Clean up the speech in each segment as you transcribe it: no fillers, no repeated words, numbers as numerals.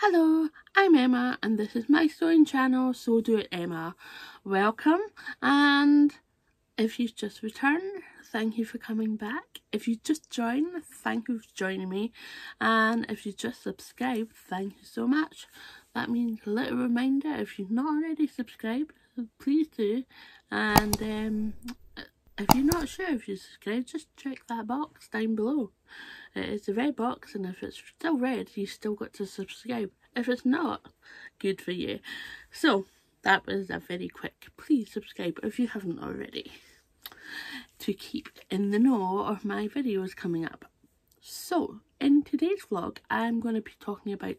Hello, I'm Emma and this is my sewing channel, So Do It Emma. Welcome, and if you've just returned, thank you for coming back. If you just joined, thank you for joining me, and if you just subscribed, thank you so much. That means a little reminder, if you've not already subscribed, please do, and if you're not sure if you subscribed, just check that box down below. It's a red box, and if it's still red, you still got to subscribe. If it's not, good for you. So, that was a very quick, please subscribe if you haven't already, to keep in the know of my videos coming up. So, in today's vlog, I'm going to be talking about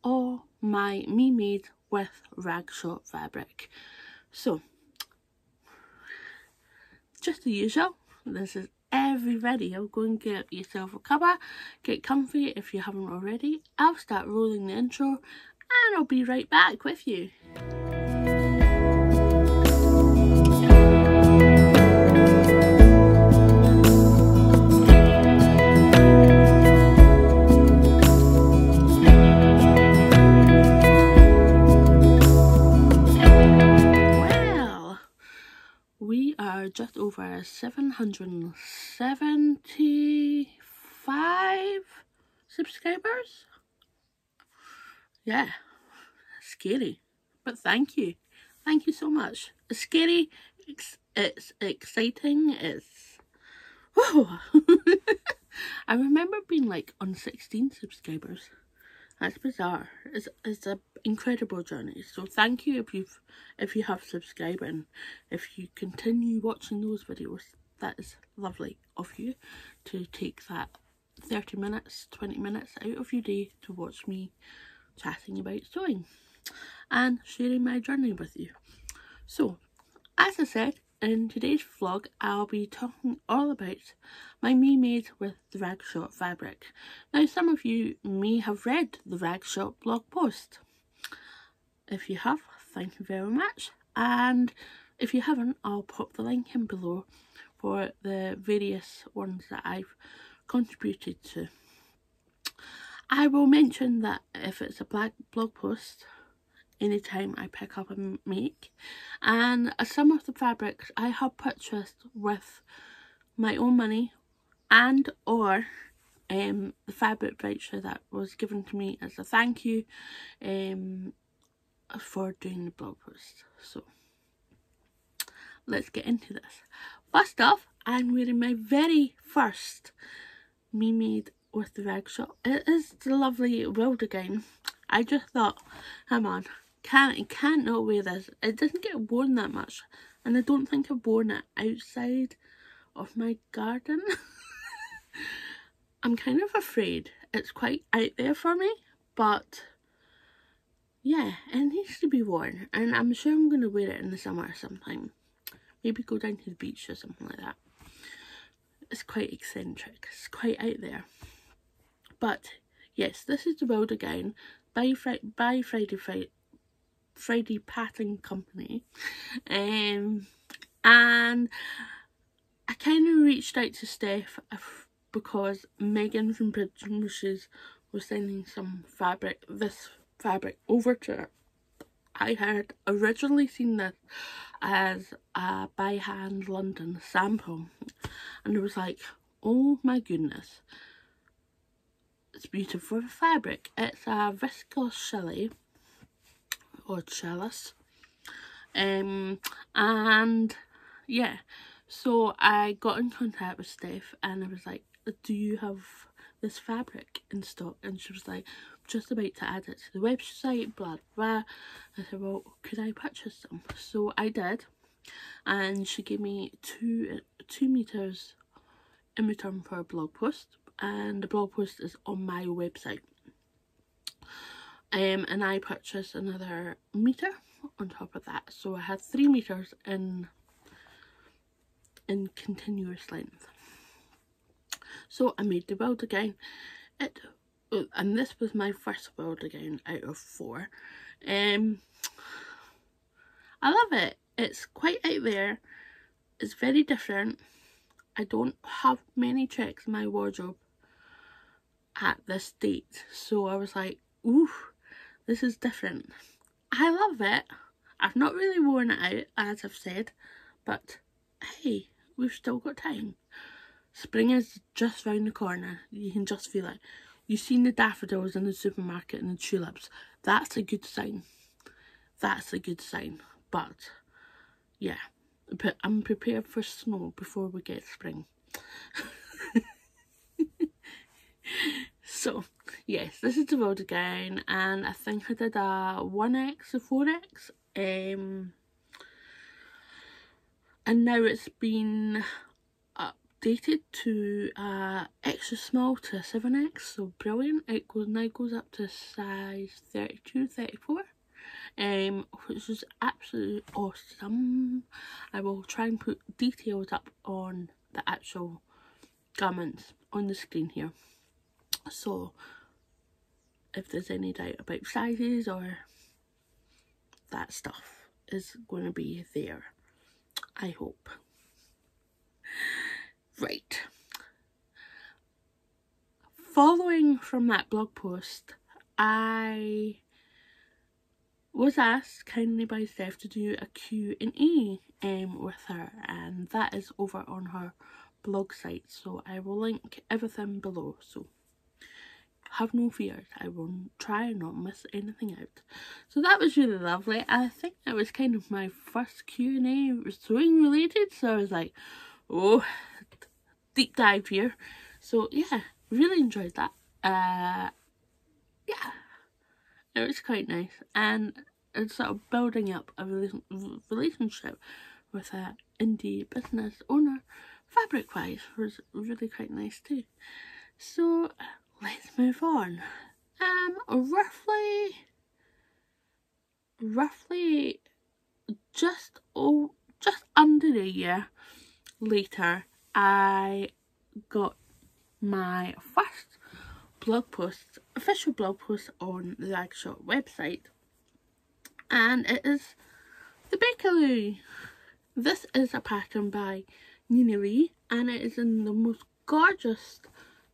all my me made with rag shop fabric. So, just the usual, this is every video. Go and get yourself a cuppa, get comfy if you haven't already. I'll start rolling the intro and I'll be right back with you. We are just over 775 subscribers. Yeah, scary, but thank you so much. It's scary, it's exciting, it's whoa. I remember being like on 16 subscribers. That's bizarre. It's an incredible journey. So thank you if you have subscribed, and if you continue watching those videos. That is lovely of you to take that 30 minutes, 20 minutes out of your day to watch me chatting about sewing and sharing my journey with you. So, as I said, in today's vlog, I'll be talking all about my me made with the rag shop fabric. Now, some of you may have read the rag shop blog post. If you have, thank you very much. And if you haven't, I'll pop the link in below for the various ones that I've contributed to. I will mention that if it's a blog post, anytime I pick up and make, and some of the fabrics I have purchased with my own money, and or the fabric voucher that was given to me as a thank you for doing the blog post. So let's get into this. First off, I'm wearing my very first me made with the rag shop. It is the lovely Wilda gown. I just thought, come on, can't not wear this. It doesn't get worn that much, and I don't think I've worn it outside of my garden. I'm kind of afraid it's quite out there for me, but yeah, it needs to be worn, and I'm sure I'm going to wear it in the summer sometime. Maybe go down to the beach or something like that. It's quite eccentric, it's quite out there. But yes, this is the Wilda gown by Friday Pattern Company, and I kind of reached out to Steph because Megan from Pigeon Wishes was sending this fabric over to her. I had originally seen this as a by hand London sample, and it was like, oh my goodness, it's beautiful fabric. It's a viscose chelly or chellis, and yeah, so I got in contact with Steph and I was like, do you have this fabric in stock? And she was like, just about to add it to the website, blah blah. I said, well, could I purchase some? So I did, and she gave me two meters in return for a blog post, and the blog post is on my website. And I purchased another meter on top of that, so I had 3 meters in continuous length. So I made the Wilda gown. And this was my first Wilda gown out of 4. I love it. It's quite out there. It's very different. I don't have many checks in my wardrobe at this date, so I was like, ooh, this is different. I love it. I've not really worn it out, as I've said, but hey, we've still got time. Spring is just round the corner. You can just feel it. You've seen the daffodils in the supermarket and the tulips. That's a good sign. That's a good sign. But, yeah, but I'm prepared for snow before we get spring. So, yes, this is the road gown, and I think I did a 1X or 4X. And now it's been updated to extra small to a 7X, so brilliant. It now goes up to size 32, 34, which is absolutely awesome. I will try and put details up on the actual garments on the screen here, so if there's any doubt about sizes or that stuff is going to be there, I hope. Right. Following from that blog post, I was asked kindly by Steph to do a Q&A with her, and that is over on her blog site, so I will link everything below, so have no fears, I will try and not miss anything out. So that was really lovely. I think that was kind of my first Q&A sewing related, so I was like, oh, deep dive here. So yeah, really enjoyed that. Yeah, it was quite nice, and it's sort of building up a relationship with an indie business owner, fabric wise, was really quite nice too. So let's move on. Roughly just under a year later, I got my first blog post, official blog post on the Rag Shop website, and it is the Bakerloo. This is a pattern by Nina Lee, and it is in the most gorgeous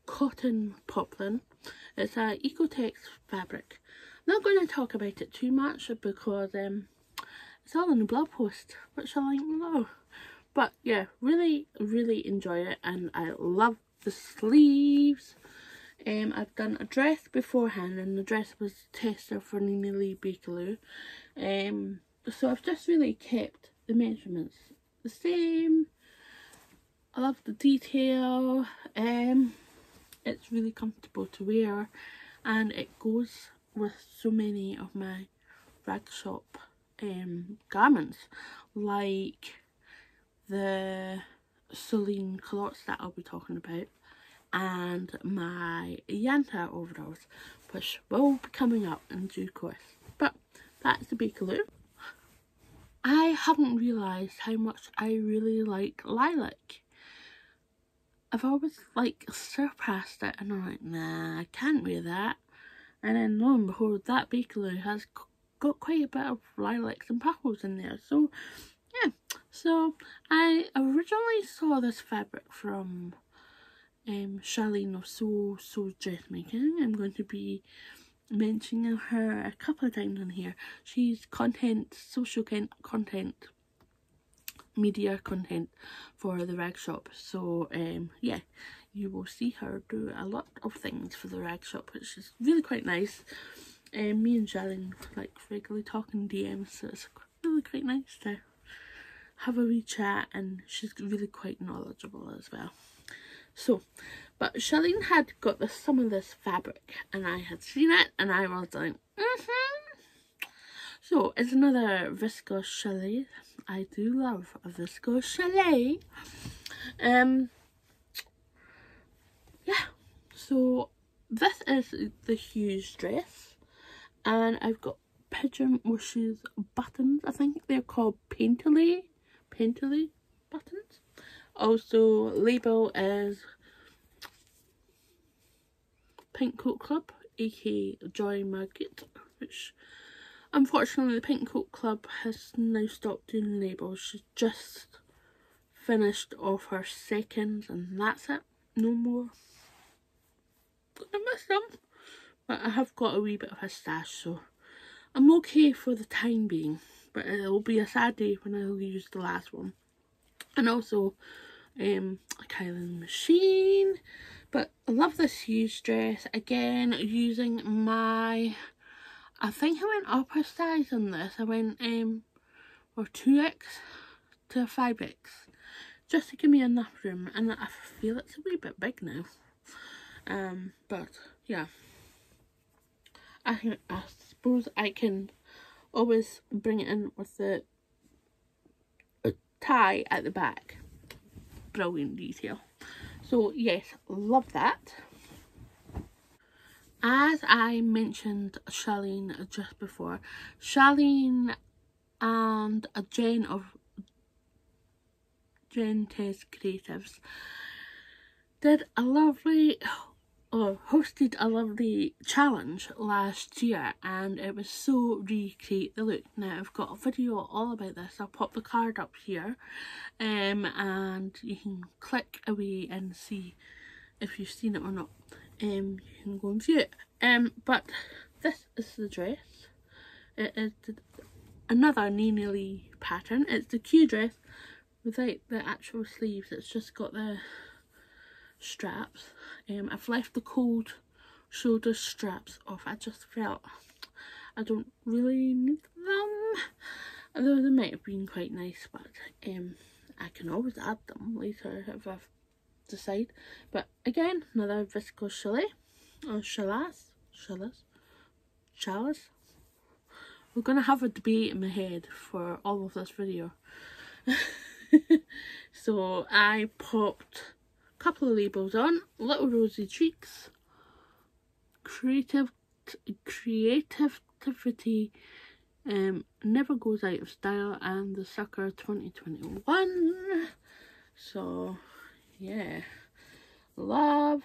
cotton poplin. It's a Ecotex fabric. I'm not going to talk about it too much because it's all in the blog post, which I'll link below. But yeah, really enjoy it, and I love the sleeves. I've done a dress beforehand, and the dress was tester for Nina Lee Bakerloo. So I've just really kept the measurements the same. I love the detail. It's really comfortable to wear, and it goes with so many of my Rag Shop garments, like the Celine culottes that I'll be talking about, and my Yantas overalls, which will be coming up in due course. But that's the Bakerloo. I haven't realised how much I really like lilac. I've always like surpassed it, and I'm like, nah, I can't wear that. And then lo and behold, that Bakerloo has got quite a bit of lilacs and purples in there. So yeah, so I originally saw this fabric from Charlene of Sew Dressmaking. I'm going to be mentioning her a couple of times on here. She's social content, media content for the Rag Shop. So yeah, you will see her do a lot of things for the Rag Shop, which is really quite nice. Me and Charlene like regularly talking DMs, so it's really quite nice to have a wee chat, and she's really quite knowledgeable as well. So, but Charlene had got some of this fabric, and I had seen it, and I was like, So, it's another viscose chalet. I do love a viscose chalet. Yeah, so this is the huge dress, and I've got pigeon washes buttons. I think they're called painterly buttons. Also, label is Pink Coat Club, aka Joy Margaret, which unfortunately the Pink Coat Club has now stopped doing labels. She's just finished off her seconds, and that's it. No more. Gonna miss them. But I have got a wee bit of a stash, so I'm okay for the time being. But it'll be a sad day when I'll use the last one. And also a Kylan machine. But I love this huge dress. Again, using my, I think I went up a size on this. I went or 2X to 5X. Just to give me enough room. And I feel it's a wee bit big now. But yeah. I suppose I can always bring it in with the tie at the back. Brilliant detail. So yes, love that. As I mentioned Charlene just before, Charlene and a Jen of Yantas Creatives did a lovely, or hosted a lovely challenge last year, and it was so recreate the look. Now I've got a video all about this. I'll pop the card up here, and you can click away and see if you've seen it or not. You can go and view it. But this is the dress. It is another Nina Lee pattern. It's the Q dress without the actual sleeves. It's just got the straps. I've left the cold shoulder straps off. I just felt I don't really need them, although they might have been quite nice, but I can always add them later if I decide. But again, another viscose chalet or chalice. We're gonna have a debate in my head for all of this video. So I popped a couple of labels on. Little Rosy Cheeks, Creativity, Never Goes Out of Style, and the Sucker 2021. So yeah, love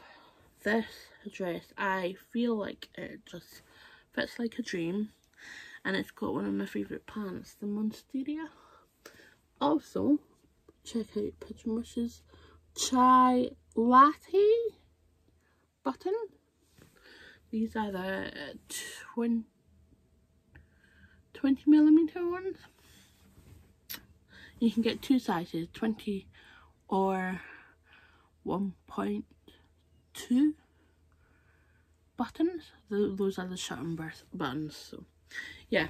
this dress. I feel like it just fits like a dream, and it's got one of my favourite pants, the Monsteria. Also, check out Pigeon Wish's Chai Latte button. These are the 20mm ones. You can get two sizes, 20 or 1.2 buttons. Those are the shut-on buttons. So yeah,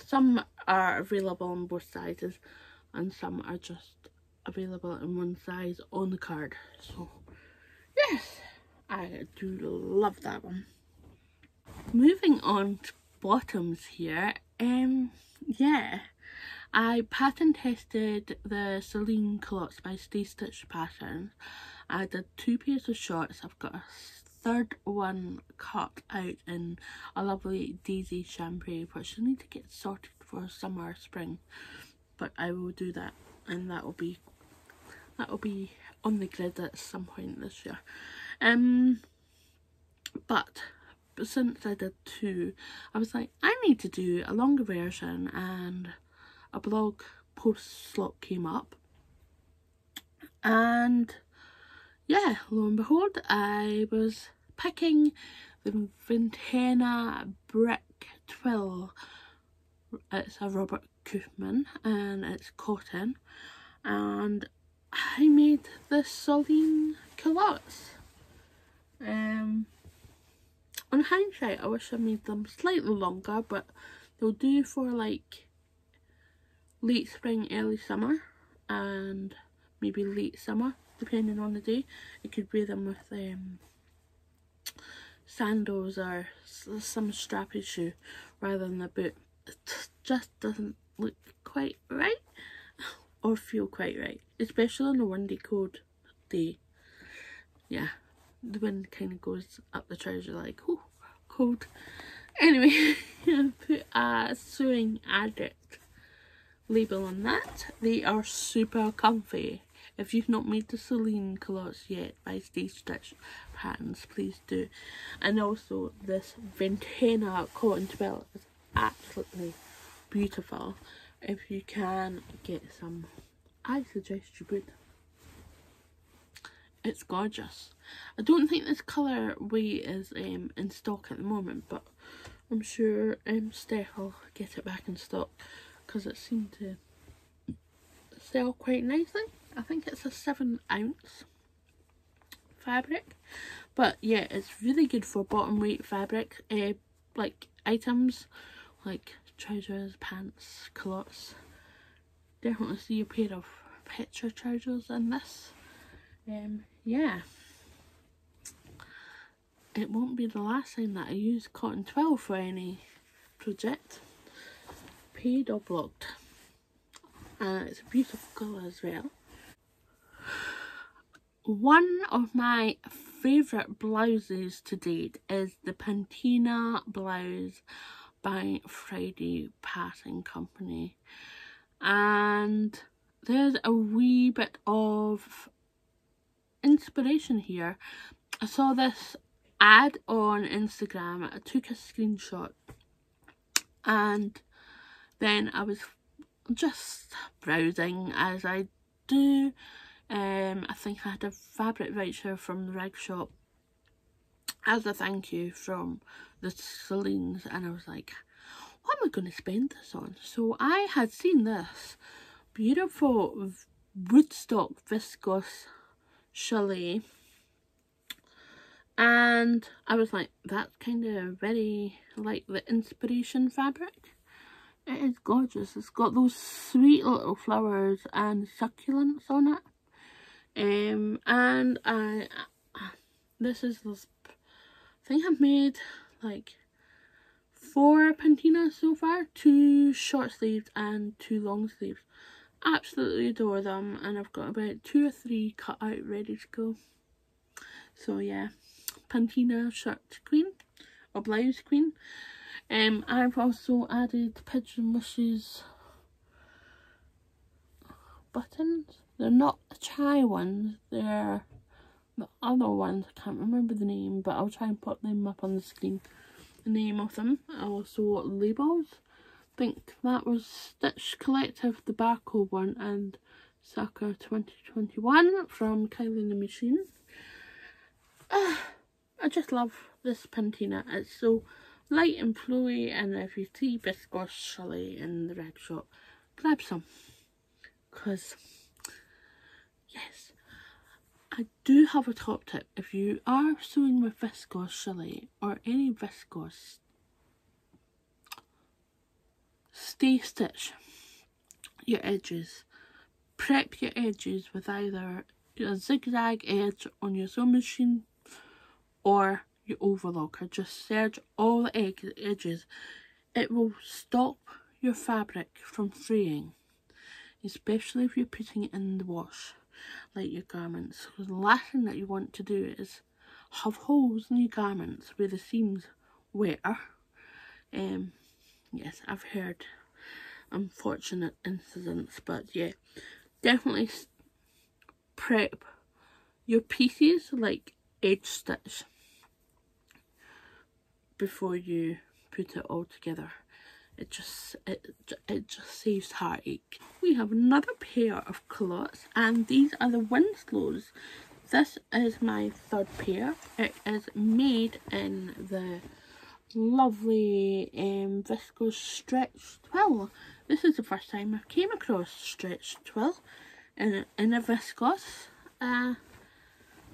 some are available in both sizes and some are just available in one size on the card. So yes, I do love that one. Moving on to bottoms here. Yeah, I pattern tested the Celine Culottes by Stay Stitch Patterns. I did 2 pairs of shorts. I've got a third one cut out in a lovely Daisy Chambray, which I need to get sorted for summer, spring. But I will do that, and that will be on the grid at some point this year. But since I did 2, I was like, I need to do a longer version, and a blog post slot came up, and yeah, lo and behold, I was picking the Ventana Brick Twill. It's a Robert Koopman and it's cotton, and I made the Celine Culottes. On hindsight, I wish I made them slightly longer, but they'll do for like late spring, early summer, and maybe late summer, depending on the day. I could wear them with sandals or some strappy shoe rather than a boot. It just doesn't look quite right or feel quite right, especially on a windy cold day. Yeah, the wind kind of goes up the trousers like, oh, cold. Anyway, I put a Sewing Addict label on that. They are super comfy. If you've not made the Celine Culottes yet by Stay Stitch Patterns, please do. And also this Ventana cotton twill is absolutely beautiful. If you can get some, I suggest you would. It's gorgeous. I don't think this colourway is in stock at the moment, but I'm sure Steph will get it back in stock because it seemed to sell quite nicely. I think it's a 7-ounce fabric, but yeah, it's really good for bottom weight fabric, like items like trousers, pants, culottes. Definitely see a pair of picture trousers in this. Yeah, it won't be the last time that I use cotton twill for any project, paid or blocked. And it's a beautiful colour as well. One of my favourite blouses to date is the Patina blouse by Friday Passing Company, and there's a wee bit of inspiration here. I saw this ad on Instagram, I took a screenshot, and then I was just browsing as I do. I think I had a fabric voucher from the rag shop as a thank you from the Celines, and I was like, what am I going to spend this on? So I had seen this beautiful Woodstock viscose chalet, and I was like, that's kind of very like the inspiration fabric. It is gorgeous. It's got those sweet little flowers and succulents on it. And this is this, I think I've made like 4 Pantinas so far, 2 short sleeves and 2 long sleeves. Absolutely adore them, and I've got about 2 or 3 cut out ready to go. So yeah, Pantina shirt queen or blouse queen. I've also added Pigeon Wishes buttons. They're not the chai ones, they're the other ones. I can't remember the name, but I'll try and put them up on the screen, the name of them. Also labels. I think that was Stitch Collective, the Barcode one, and Soccer 2021 from Kylie and the Machine. I just love this Pantina. It's so light and flowy, and if you see viscose chalet in the rag shop, grab some, because yes, I do have a top tip. If you are sewing with viscose chalet or any viscose, stay stitch your edges. Prep your edges with either a zigzag edge on your sewing machine or your overlocker. Just serge all the edges. It will stop your fabric from fraying, especially if you're putting it in the wash, like your garments. Because the last thing that you want to do is have holes in your garments where the seams wear. Yes, I've heard unfortunate incidents, but yeah, definitely prep your pieces, like edge stitch, before you put it all together. It just saves heartache. We have another pair of culottes, and these are the Winslows. This is my 3rd pair. It is made in the lovely viscose stretch twill. This is the first time I came across stretch twill in a viscose.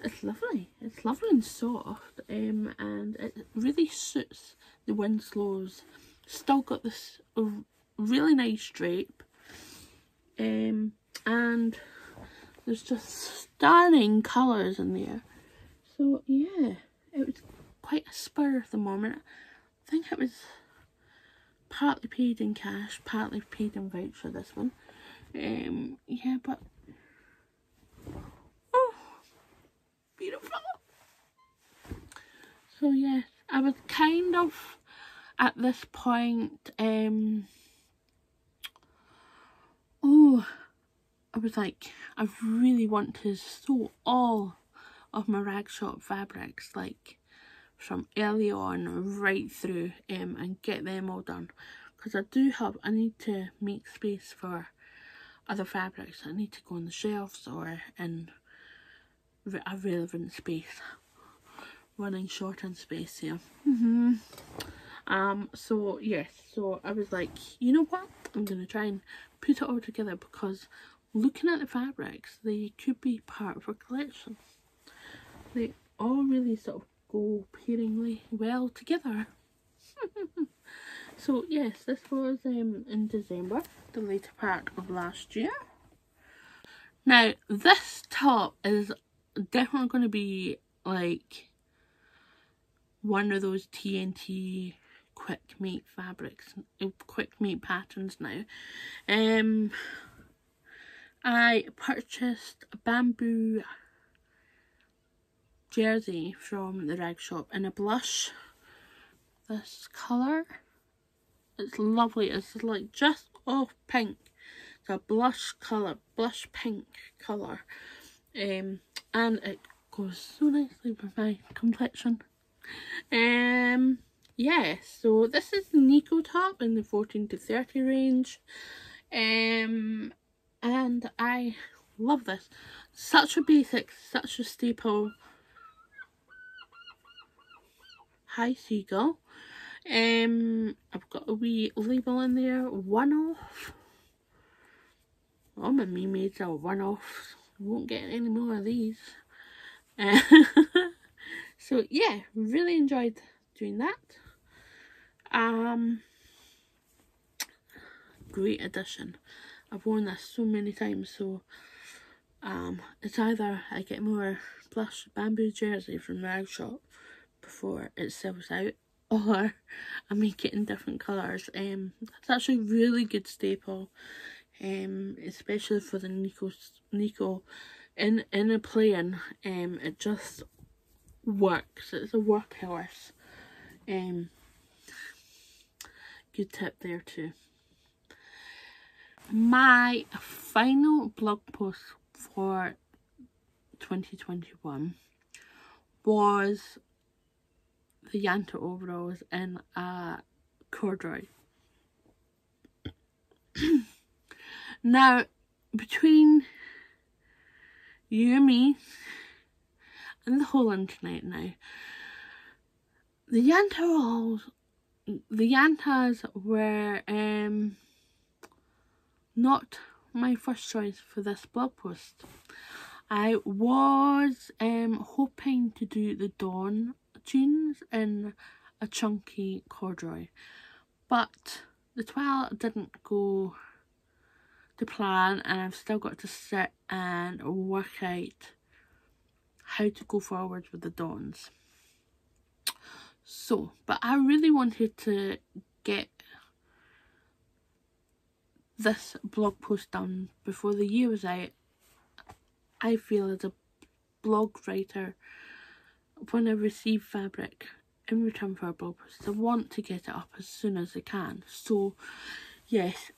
It's lovely. It's lovely and soft, and it really suits the Winslows. Still got this really nice drape, and there's just stunning colours in there. So yeah, it was quite a spur of the moment. I think it was partly paid in cash, partly paid in voucher, this one. Yeah, but oh, beautiful. So yeah, I was kind of at this point, I was like, I really want to sew all of my rag shop fabrics, like from early on right through, and get them all done, because I need to make space for other fabrics that need to go on the shelves or in a relevant space. Running short on space here. So yes, so I was like, you know what? I'm gonna try and put it all together, because looking at the fabrics, they could be part of a collection. They all really sort of go pairingly well together. So yes, this was in December, the later part of last year. Now this top is definitely going to be like one of those TNT quick mate fabrics, quick mate patterns now. I purchased a bamboo jersey from the rag shop in a blush, this colour. It's lovely. It's like just off pink. It's a blush colour, blush pink colour, and it goes so nicely with my complexion. Yeah, so this is the Nico top in the 14 to 30 range, and I love this. Such a basic, such a staple. Hi Seagull. I've got a wee label in there, one off. All my me-mades are one off. Won't get any more of these. So yeah, really enjoyed doing that. Great addition. I've worn this so many times, so it's either I get more blush bamboo jersey from the rag shop before it sells out, or I make it in different colours. It's actually a really good staple, especially for the Nico in a plain. It just works. It's a workhorse. Good tip there too. My final blog post for 2021 was the Yanta overalls in a corduroy. Now, between you and me and the whole internet now, the Yantas were not my first choice for this blog post. I was hoping to do the Dawn jeans in a chunky corduroy, but the twirl didn't go to plan, and I've still got to sit and work out how to go forward with the Dawns. So, but I really wanted to get this blog post done before the year was out. I feel as a blog writer, when I receive fabric in return for a blog post, I want to get it up as soon as I can. So yes,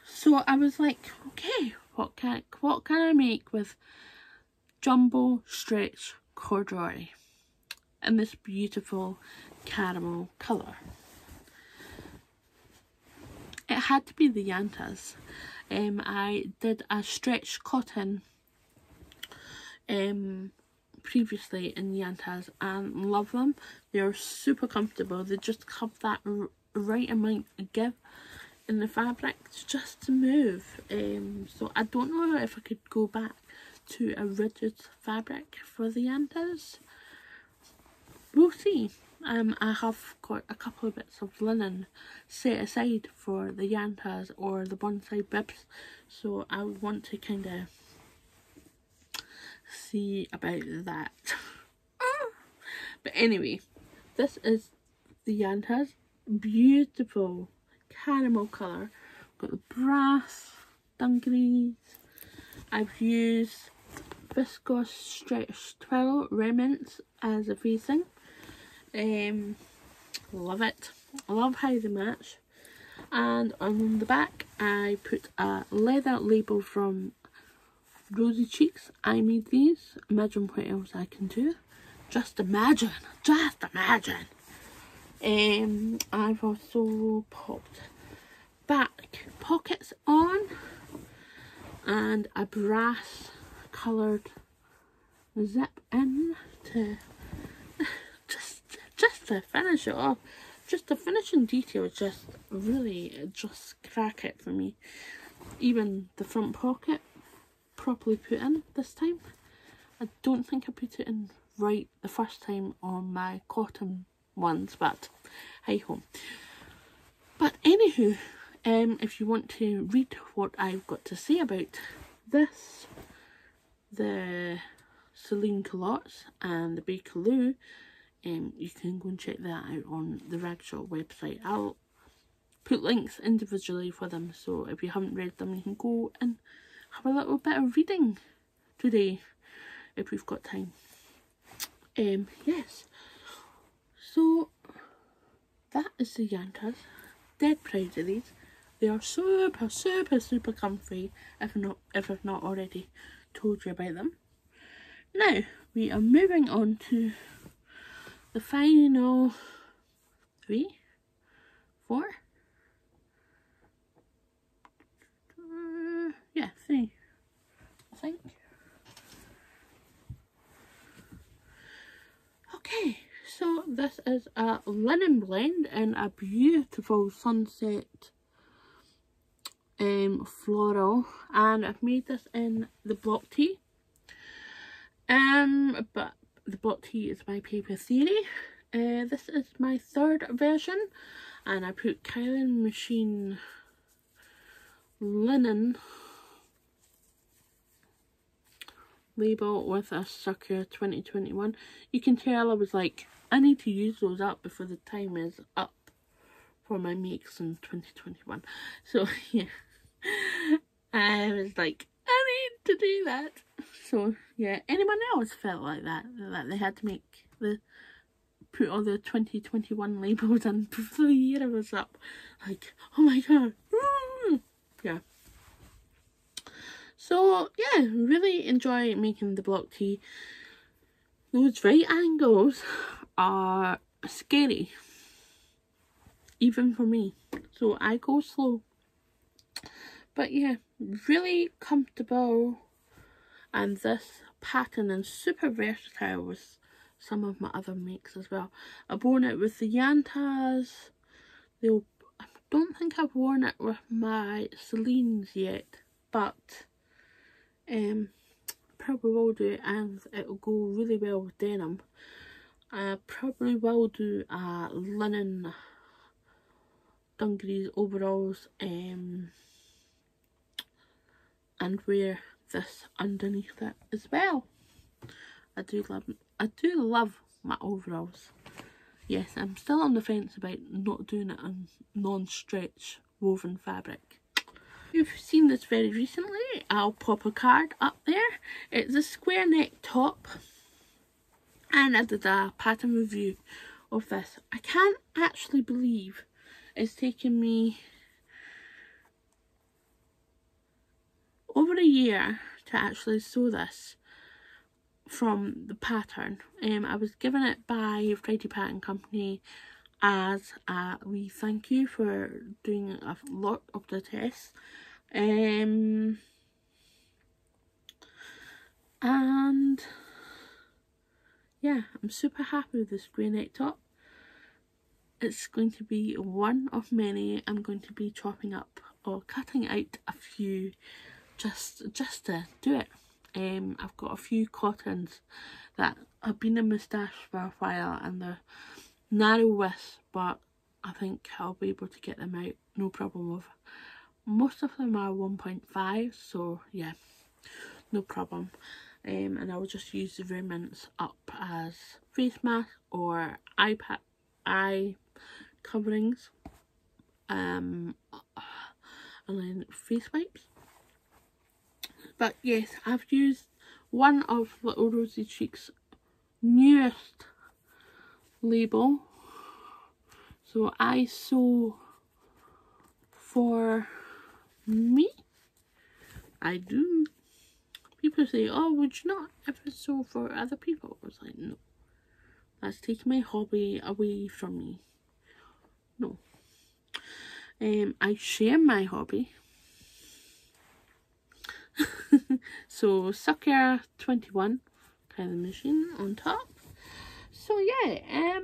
so I was like, okay, what can I make with jumbo stretch corduroy in this beautiful caramel colour? It had to be the Yantas. I did a stretch cotton previously in Yantas and love them. They're super comfortable. They just have that right amount of give in the fabric just to move. So I don't know if I could go back to a rigid fabric for the Yantas. We'll see. I have got a couple of bits of linen set aside for the Yantas or the bonsai bibs, so I would want to kind of see about that. But anyway, this is the Yantas. Beautiful caramel colour. Got the brass dungarees. I've used viscose stretch twill remnants as a facing. Love it. I love how they match. And on the back I put a leather label from Rosy Cheeks. I made these. Imagine what else I can do. Just imagine. Just imagine. I've also popped back pockets on and a brass coloured zip in to just to finish it off. Just the finishing details just really just crack it for me. Even the front pocket properly put in this time. I don't think I put it in right the first time on my cotton ones, but hey ho. But anywho, if you want to read what I've got to say about this, the Celine culottes and the Bakerloo, you can go and check that out on the Ragshop website. I'll put links individually for them, so if you haven't read them, you can go and have a little bit of reading today if we've got time. Yes, so that is the Yantas. Dead proud of these. They are super, super, super comfy, if I've not already told you about them. Now we are moving on to the final 3, 4, yeah, 3, I think. Okay, so this is a linen blend in a beautiful sunset floral, and I've made this in the block tee. But the block tee is my paper theory. This is my 3rd version, and I put Kylie Machine linen label with a sucker 2021. You can tell I was like, I need to use those up before the time is up for my makes in 2021. So yeah, I was like, I need to do that. So yeah, anyone else felt like that they had to put all the 2021 labels in before the year was up? Like, oh my god. Yeah. So yeah, really enjoy making the block tee. Those right angles are scary, even for me, so I go slow. But yeah, really comfortable, and this pattern is super versatile with some of my other makes as well. I've worn it with the Yantas. I don't think I've worn it with my Celine's yet, but probably will do, and it'll go really well with denim. I probably will do a linen dungarees overalls and wear this underneath it as well. I do love my overalls. Yes, I'm still on the fence about not doing it on non-stretch woven fabric. If you've seen this very recently, I'll pop a card up there. It's a square neck top, and I did a pattern review of this. I can't actually believe it's taken me over a year to actually sew this from the pattern. I was given it by Friday Pattern Company as a wee thank you for doing a lot of the tests. And yeah, I'm super happy with this grey neck top. It's going to be one of many I'm going to be chopping up or cutting out a few just to do it. I've got a few cottons that have been in my stash for a while, and they're narrow width, but I think I'll be able to get them out no problem with. Most of them are 1.5, so yeah, no problem. And I will just use the remnants up as face mask or eye coverings, and then face wipes. But yes, I've used one of Little Rosy Cheek's newest label. So I sew for me. I do. People say, oh, would you not ever sew for other people? I was like, no. That's taking my hobby away from me. No. I share my hobby. So Sucker 21 kind of machine on top. So yeah,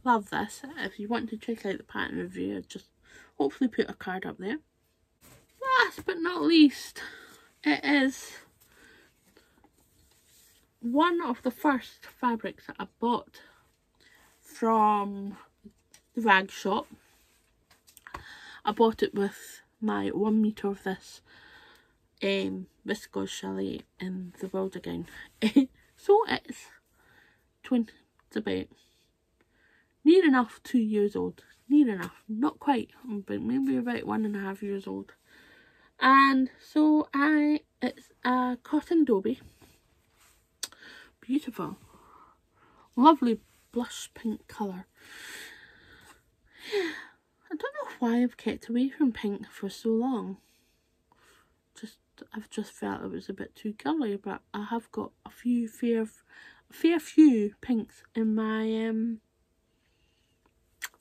love this. If you want to check out the pattern review, I'll just hopefully put a card up there. Last but not least, it is one of the first fabrics that I bought from the rag shop. I bought it with my 1 metre of this viscose chalet in the Wilder gown. So it's about near enough 2 years old. Near enough, not quite, but maybe about 1.5 years old. And so it's a cotton dobie. Beautiful, lovely blush pink colour. I don't know why I've kept away from pink for so long. I've just felt it was a bit too girly, but I have got a fair few pinks in my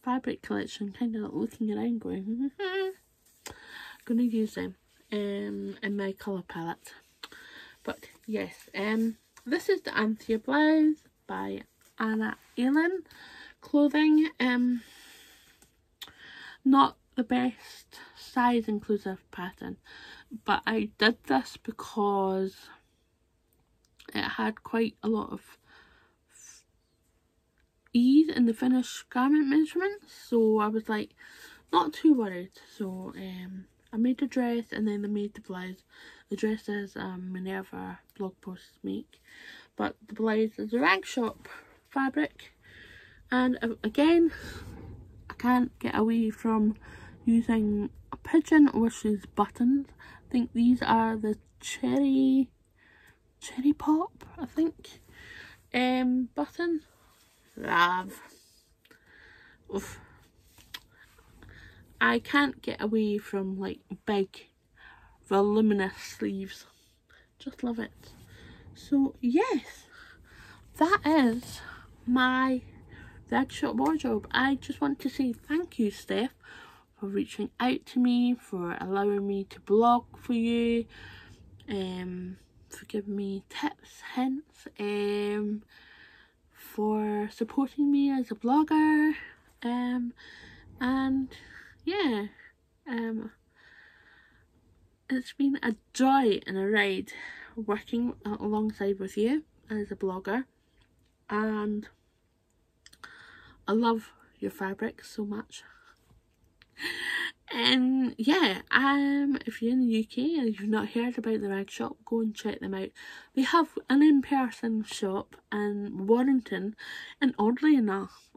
fabric collection. Kind of looking around, going, gonna use them in my colour palette. But yes, this is the Antares blouse by Anna Allen Clothing. Not the best size inclusive pattern, but I did this because it had quite a lot of ease in the finished garment measurements, so I was like not too worried. So I made the dress and then I made the blouse. The dress is Minerva blog posts make, but the blouse is a rag shop fabric. And again, I can't get away from using a pigeon, which is buttons. I think these are the cherry pop, I think, button. Love. Oof. I can't get away from like big voluminous sleeves. Just love it. So yes, that is my rag shop wardrobe. I just want to say thank you, Steph, for reaching out to me, for allowing me to blog for you, for giving me tips, hints, for supporting me as a blogger, and yeah, it's been a joy and a ride working alongside with you as a blogger, and I love your fabrics so much. And yeah, if you're in the UK and you've not heard about the rag shop, go and check them out. They have an in-person shop in Warrington, and oddly enough,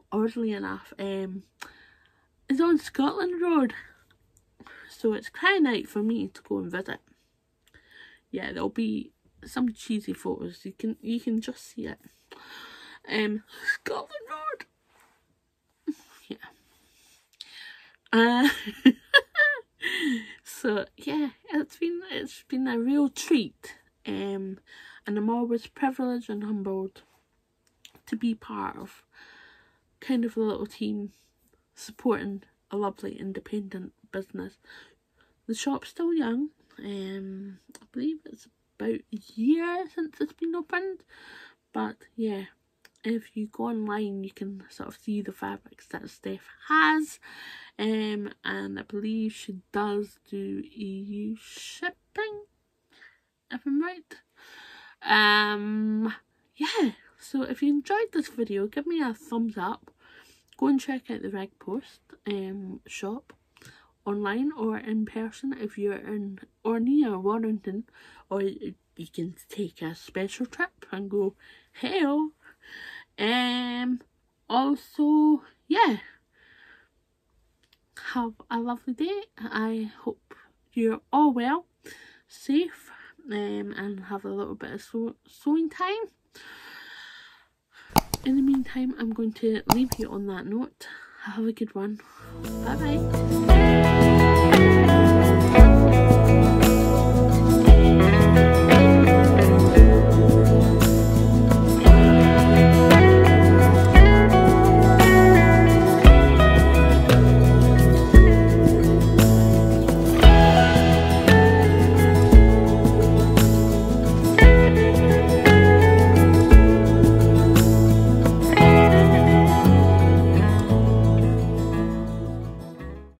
it's on Scotland Road, so it's crying out for me to go and visit. Yeah, there'll be some cheesy photos. You can just see it. Scotland Road. Yeah. So yeah, it's been a real treat, and I'm always privileged and humbled to be part of kind of a little team supporting a lovely independent business. The shop's still young. I believe it's about a year since it's been opened, but yeah, if you go online you can sort of see the fabrics that Steph has, and I believe she does do EU shipping, if I'm right. Yeah, so if you enjoyed this video, give me a thumbs up. Go and check out the Rag Post shop online or in person if you're in or near Warrington, or you can take a special trip and go hell. Also, yeah, have a lovely day. I hope you're all well, safe, and have a little bit of sewing time. In the meantime, I'm going to leave you on that note. Have a good one. Bye bye.